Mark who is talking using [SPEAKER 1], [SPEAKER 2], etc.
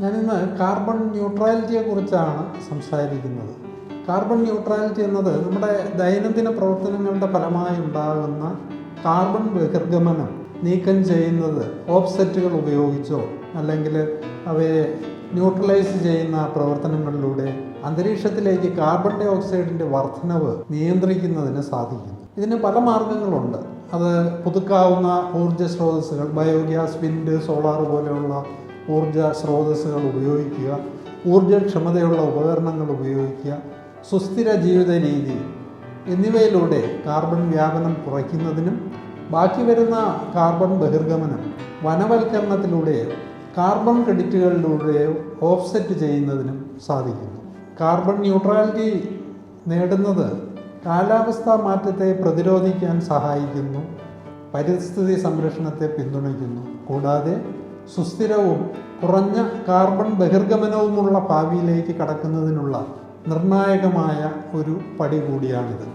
[SPEAKER 1] ഞാനിന്ന് കാർബൺ ന്യൂട്രാലിറ്റിയെക്കുറിച്ചാണ് സംസാരിക്കുന്നത്. Carbon neutrality എന്നത് നമ്മുടെ ദൈനംദിന പ്രവർത്തനങ്ങളുടെ ഫലമായി ഉണ്ടാകുന്ന കാർബൺ ബഹിർഗമനം നീക്കം ചെയ്യുന്നത് ഓഫ്സെറ്റുകൾ ഉപയോഗിച്ചോ അല്ലെങ്കിൽ അവയെ ന്യൂട്രലൈസ് ചെയ്യുന്ന പ്രവർത്തനങ്ങളിലൂടെ അന്തരീക്ഷത്തിലേക്ക് കാർബൺ ഡൈ ഓക്സൈഡിൻ്റെ വർധനവ് നിയന്ത്രിക്കുന്നതിന് സാധിക്കുന്നു. ഇതിന് പല മാർഗങ്ങളുണ്ട്. അത് പുതുക്കാവുന്ന ഊർജ്ജ സ്രോതസ്സുകൾ, ബയോഗ്യാസ്, വിൻഡ്, സോളാർ പോലെയുള്ള ഊർജ്ജ സ്രോതസ്സുകൾ ഉപയോഗിക്കുക, ഊർജ്ജക്ഷമതയുള്ള ഉപകരണങ്ങൾ ഉപയോഗിക്കുക, സുസ്ഥിര ജീവിത രീതി എന്നിവയിലൂടെ കാർബൺ വ്യാപനം കുറയ്ക്കുന്നതിനും ബാക്കി വരുന്ന കാർബൺ ബഹിർഗമനം വനവൽക്കരണത്തിലൂടെയോ കാർബൺ ക്രെഡിറ്റുകളിലൂടെയോ ഓഫ്സെറ്റ് ചെയ്യുന്നതിനും സാധിക്കുന്നു. കാർബൺ ന്യൂട്രാലിറ്റി നേടുന്നത് കാലാവസ്ഥാ മാറ്റത്തെ പ്രതിരോധിക്കാൻ സഹായിക്കുന്നു, പരിസ്ഥിതി സംരക്ഷണത്തെ പിന്തുണയ്ക്കുന്നു, കൂടാതെ സുസ്ഥിരവും കുറഞ്ഞ കാർബൺ ബഹിർഗമനവുമുള്ള ഭാവിയിലേക്ക് കടക്കുന്നതിനുള്ള നിർണായകമായ ഒരു പടി കൂടിയാണിത്.